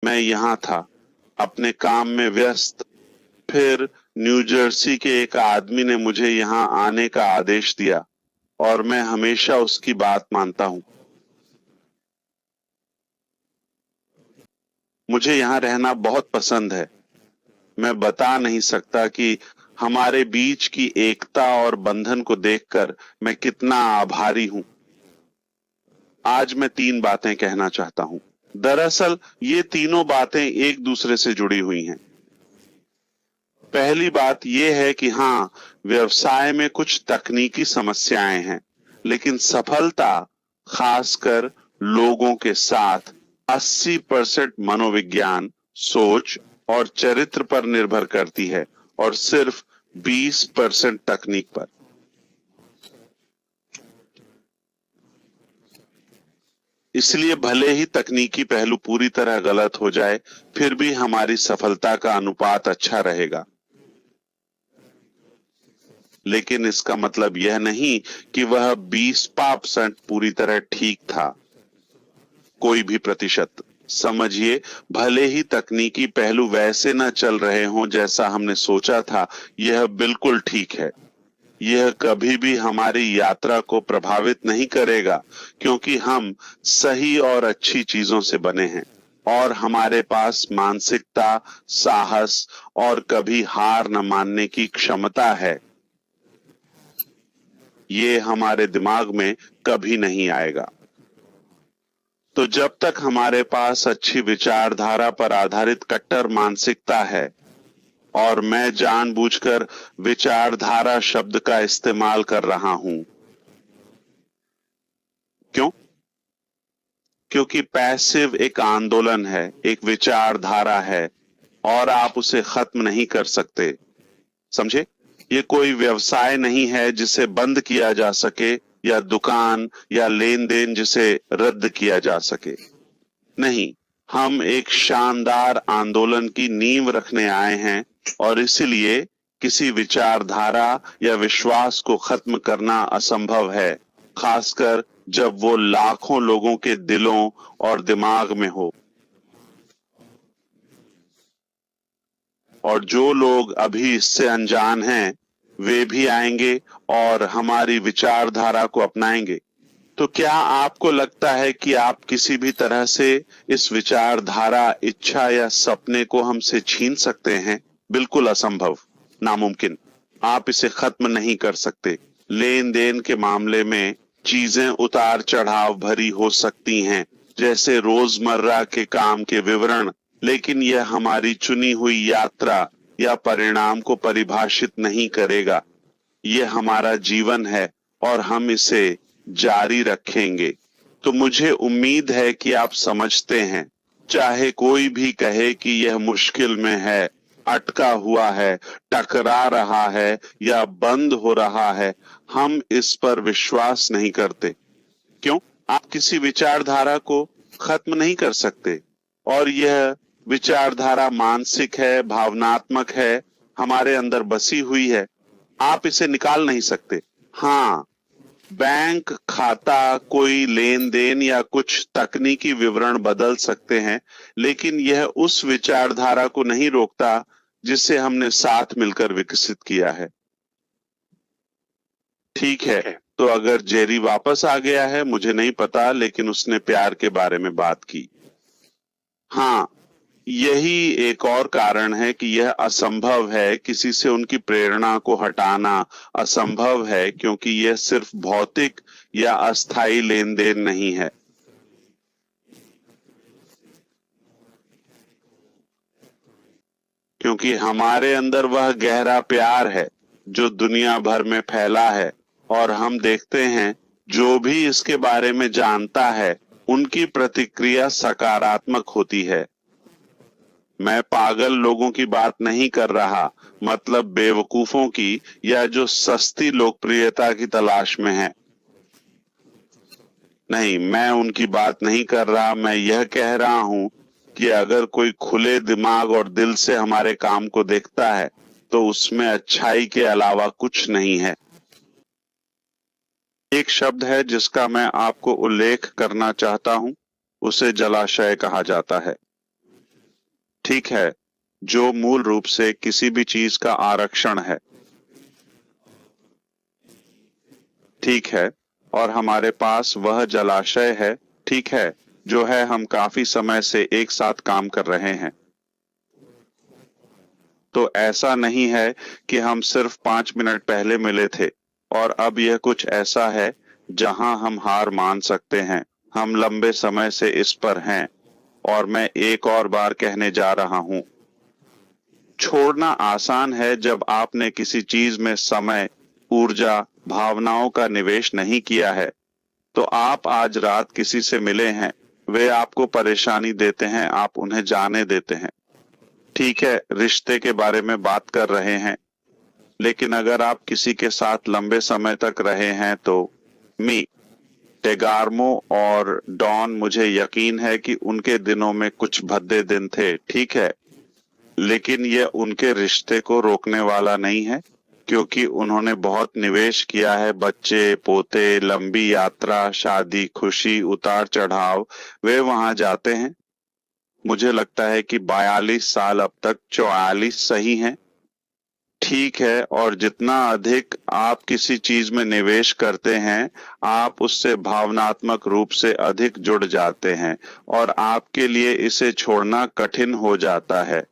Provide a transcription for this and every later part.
मैं यहाँ था, अपने काम में व्यस्त। फिर न्यू जर्सी के एक आदमी ने मुझे यहाँ आने का आदेश दिया और मैं हमेशा उसकी बात मानता हूँ। मुझे यहाँ रहना बहुत पसंद है। मैं बता नहीं सकता कि हमारे बीच की एकता और बंधन को देखकर मैं कितना आभारी हूँ। आज मैं 3 बातें कहना चाहता हूँ। दरअसल ये तीनों बातें एक दूसरे से जुड़ी हुई हैं। पहली बात यह है कि हाँ, व्यवसाय में कुछ तकनीकी समस्याएं हैं, लेकिन सफलता खासकर लोगों के साथ 80% मनोविज्ञान, सोच और चरित्र पर निर्भर करती है और सिर्फ 20% तकनीक पर। इसलिए भले ही तकनीकी पहलू पूरी तरह गलत हो जाए, फिर भी हमारी सफलता का अनुपात अच्छा रहेगा। लेकिन इसका मतलब यह नहीं कि वह 20% पूरी तरह ठीक था। कोई भी प्रतिशत। समझिए, भले ही तकनीकी पहलू वैसे न चल रहे हों जैसा हमने सोचा था, यह बिल्कुल ठीक है। यह कभी भी हमारी यात्रा को प्रभावित नहीं करेगा, क्योंकि हम सही और अच्छी चीजों से बने हैं और हमारे पास मानसिकता, साहस और कभी हार न मानने की क्षमता है। ये हमारे दिमाग में कभी नहीं आएगा। तो जब तक हमारे पास अच्छी विचारधारा पर आधारित कट्टर मानसिकता है, और मैं जानबूझकर विचारधारा शब्द का इस्तेमाल कर रहा हूं। क्यों? क्योंकि पैसिव एक आंदोलन है, एक विचारधारा है और आप उसे खत्म नहीं कर सकते। समझे? ये कोई व्यवसाय नहीं है जिसे बंद किया जा सके, या दुकान या लेन देन जिसे रद्द किया जा सके। नहीं, हम एक शानदार आंदोलन की नींव रखने आए हैं और इसलिए किसी विचारधारा या विश्वास को खत्म करना असंभव है, खासकर जब वो लाखों लोगों के दिलों और दिमाग में हो। और जो लोग अभी इससे अनजान हैं, वे भी आएंगे और हमारी विचारधारा को अपनाएंगे। तो क्या आपको लगता है कि आप किसी भी तरह से इस विचारधारा, इच्छा या सपने को हमसे छीन सकते हैं? बिल्कुल असंभव, नामुमकिन। आप इसे खत्म नहीं कर सकते। लेन देन के मामले में चीजें उतार चढ़ाव भरी हो सकती हैं, जैसे रोजमर्रा के काम के विवरण, लेकिन यह हमारी चुनी हुई यात्रा या परिणाम को परिभाषित नहीं करेगा। यह हमारा जीवन है और हम इसे जारी रखेंगे। तो मुझे उम्मीद है कि आप समझते हैं, चाहे कोई भी कहे कि यह मुश्किल में है, अटका हुआ है, टकरा रहा है या बंद हो रहा है, हम इस पर विश्वास नहीं करते। क्यों? आप किसी विचारधारा को खत्म नहीं कर सकते और यह विचारधारा मानसिक है, भावनात्मक है, हमारे अंदर बसी हुई है। आप इसे निकाल नहीं सकते। हाँ, बैंक खाता, कोई लेन देन या कुछ तकनीकी विवरण बदल सकते हैं, लेकिन यह उस विचारधारा को नहीं रोकता जिसे हमने साथ मिलकर विकसित किया है। ठीक है, तो अगर जेरी वापस आ गया है, मुझे नहीं पता, लेकिन उसने प्यार के बारे में बात की। हाँ, यही एक और कारण है कि यह असंभव है, किसी से उनकी प्रेरणा को हटाना असंभव है, क्योंकि यह सिर्फ भौतिक या अस्थायी लेन देन नहीं है। क्योंकि हमारे अंदर वह गहरा प्यार है जो दुनिया भर में फैला है, और हम देखते हैं जो भी इसके बारे में जानता है, उनकी प्रतिक्रिया सकारात्मक होती है। मैं पागल लोगों की बात नहीं कर रहा, मतलब बेवकूफों की, या जो सस्ती लोकप्रियता की तलाश में है। नहीं, मैं उनकी बात नहीं कर रहा। मैं यह कह रहा हूं कि अगर कोई खुले दिमाग और दिल से हमारे काम को देखता है, तो उसमें अच्छाई के अलावा कुछ नहीं है। एक शब्द है जिसका मैं आपको उल्लेख करना चाहता हूं, उसे जलाशय कहा जाता है। ठीक है, जो मूल रूप से किसी भी चीज का आरक्षण है। ठीक है, और हमारे पास वह जलाशय है, ठीक है, जो है हम काफी समय से एक साथ काम कर रहे हैं। तो ऐसा नहीं है कि हम सिर्फ 5 मिनट पहले मिले थे और अब यह कुछ ऐसा है जहां हम हार मान सकते हैं। हम लंबे समय से इस पर हैं और मैं एक और बार कहने जा रहा हूं, छोड़ना आसान है जब आपने किसी चीज में समय, ऊर्जा, भावनाओं का निवेश नहीं किया है। तो आप आज रात किसी से मिले हैं, वे आपको परेशानी देते हैं, आप उन्हें जाने देते हैं। ठीक है, रिश्ते के बारे में बात कर रहे हैं, लेकिन अगर आप किसी के साथ लंबे समय तक रहे हैं तो मी टेगार्मो और डॉन, मुझे यकीन है कि उनके दिनों में कुछ भद्दे दिन थे, ठीक है, लेकिन यह उनके रिश्ते को रोकने वाला नहीं है, क्योंकि उन्होंने बहुत निवेश किया है। बच्चे, पोते, लंबी यात्रा, शादी, खुशी, उतार चढ़ाव, वे वहां जाते हैं। मुझे लगता है कि 42 साल, अब तक 44 सही हैं। ठीक है, और जितना अधिक आप किसी चीज में निवेश करते हैं, आप उससे भावनात्मक रूप से अधिक जुड़ जाते हैं और आपके लिए इसे छोड़ना कठिन हो जाता है।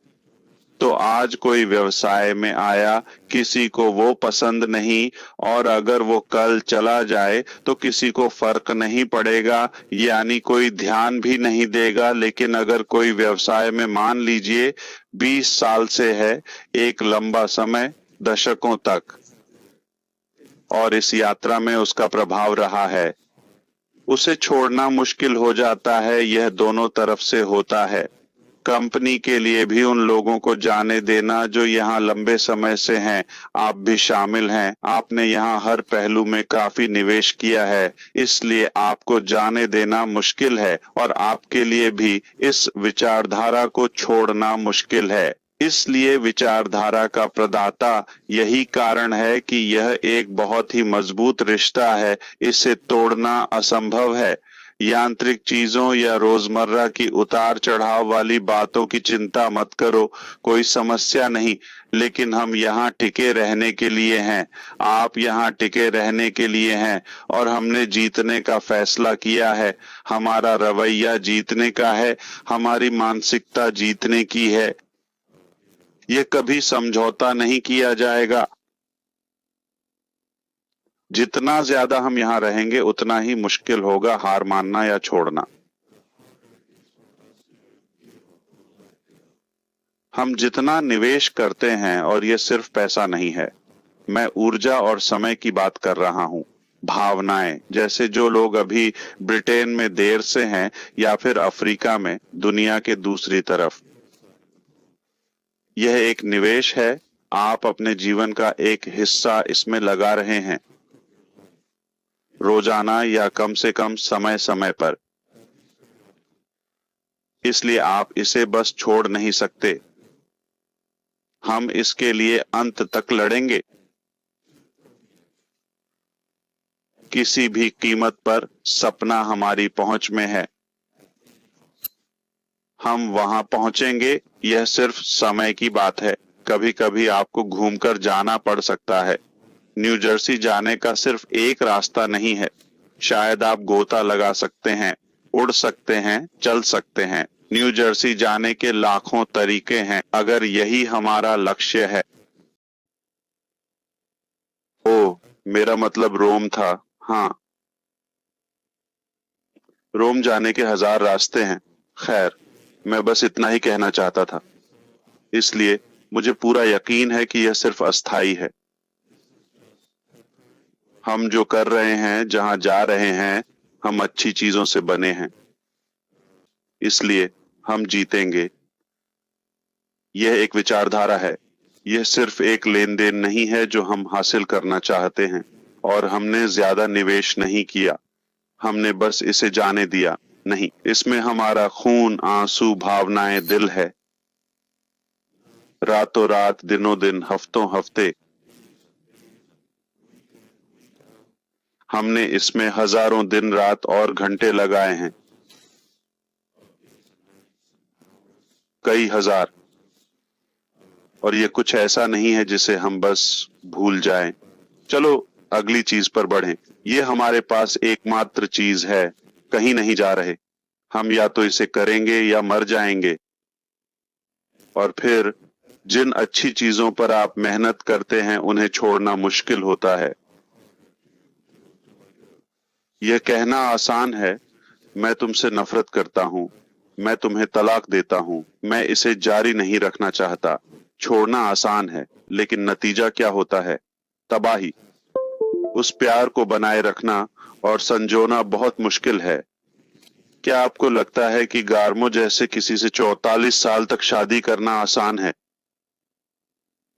तो आज कोई व्यवसाय में आया, किसी को वो पसंद नहीं, और अगर वो कल चला जाए तो किसी को फर्क नहीं पड़ेगा, यानी कोई ध्यान भी नहीं देगा। लेकिन अगर कोई व्यवसाय में, मान लीजिए 20 साल से है, एक लंबा समय, दशकों तक, और इस यात्रा में उसका प्रभाव रहा है, उसे छोड़ना मुश्किल हो जाता है। यह दोनों तरफ से होता है। कंपनी के लिए भी उन लोगों को जाने देना जो यहाँ लंबे समय से हैं। आप भी शामिल हैं, आपने यहाँ हर पहलू में काफी निवेश किया है, इसलिए आपको जाने देना मुश्किल है और आपके लिए भी इस विचारधारा को छोड़ना मुश्किल है। इसलिए विचारधारा का प्रदाता, यही कारण है कि यह एक बहुत ही मजबूत रिश्ता है, इसे तोड़ना असंभव है। यांत्रिक चीजों या रोजमर्रा की उतार चढ़ाव वाली बातों की चिंता मत करो, कोई समस्या नहीं। लेकिन हम यहाँ टिके रहने के लिए हैं, आप यहाँ टिके रहने के लिए हैं, और हमने जीतने का फैसला किया है। हमारा रवैया जीतने का है, हमारी मानसिकता जीतने की है। ये कभी समझौता नहीं किया जाएगा। जितना ज्यादा हम यहाँ रहेंगे उतना ही मुश्किल होगा हार मानना या छोड़ना। हम जितना निवेश करते हैं, और ये सिर्फ पैसा नहीं है, मैं ऊर्जा और समय की बात कर रहा हूँ। भावनाएं, जैसे जो लोग अभी ब्रिटेन में देर से हैं या फिर अफ्रीका में, दुनिया के दूसरी तरफ, यह एक निवेश है। आप अपने जीवन का एक हिस्सा इसमें लगा रहे हैं, रोजाना या कम से कम समय समय पर। इसलिए आप इसे बस छोड़ नहीं सकते। हम इसके लिए अंत तक लड़ेंगे, किसी भी कीमत पर। सपना हमारी पहुंच में है, हम वहां पहुंचेंगे, यह सिर्फ समय की बात है। कभी कभी आपको घूमकर जाना पड़ सकता है। न्यू जर्सी जाने का सिर्फ एक रास्ता नहीं है। शायद आप गोता लगा सकते हैं, उड़ सकते हैं, चल सकते हैं। न्यू जर्सी जाने के लाखों तरीके हैं, अगर यही हमारा लक्ष्य है। ओह, मेरा मतलब रोम था। हाँ, रोम जाने के 1000 रास्ते हैं। खैर, मैं बस इतना ही कहना चाहता था। इसलिए मुझे पूरा यकीन है कि यह सिर्फ अस्थाई है। हम जो कर रहे हैं, जहां जा रहे हैं, हम अच्छी चीजों से बने हैं, इसलिए हम जीतेंगे। यह एक विचारधारा है, यह सिर्फ एक लेन देन नहीं है जो हम हासिल करना चाहते हैं, और हमने ज्यादा निवेश नहीं किया, हमने बस इसे जाने दिया। नहीं, इसमें हमारा खून, आंसू, भावनाएं, दिल है। रातों रात, दिनों दिन, हफ्तों हफ्ते, हमने इसमें हजारों दिन रात और घंटे लगाए हैं। कई हजार। और ये कुछ ऐसा नहीं है जिसे हम बस भूल जाएं। चलो अगली चीज पर बढ़ें। ये हमारे पास एकमात्र चीज है, कहीं नहीं जा रहे। हम या तो इसे करेंगे या मर जाएंगे। और फिर जिन अच्छी चीजों पर आप मेहनत करते हैं उन्हें छोड़ना मुश्किल होता है। यह कहना आसान है, मैं तुमसे नफरत करता हूं, मैं तुम्हें तलाक देता हूं, मैं इसे जारी नहीं रखना चाहता। छोड़ना आसान है, लेकिन नतीजा क्या होता है? तबाही। उस प्यार को बनाए रखना और संजोना बहुत मुश्किल है। क्या आपको लगता है कि गार्मो जैसे किसी से 44 साल तक शादी करना आसान है?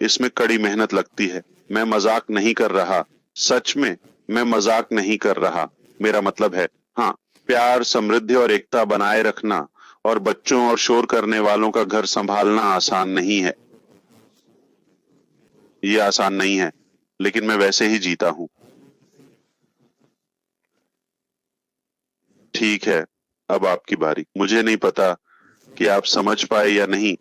इसमें कड़ी मेहनत लगती है। मैं मजाक नहीं कर रहा, सच में मैं मजाक नहीं कर रहा। मेरा मतलब है, हाँ, प्यार, समृद्धि और एकता बनाए रखना और बच्चों और शोर करने वालों का घर संभालना आसान नहीं है। ये आसान नहीं है, लेकिन मैं वैसे ही जीता हूं। ठीक है, अब आपकी बारी। मुझे नहीं पता कि आप समझ पाए या नहीं,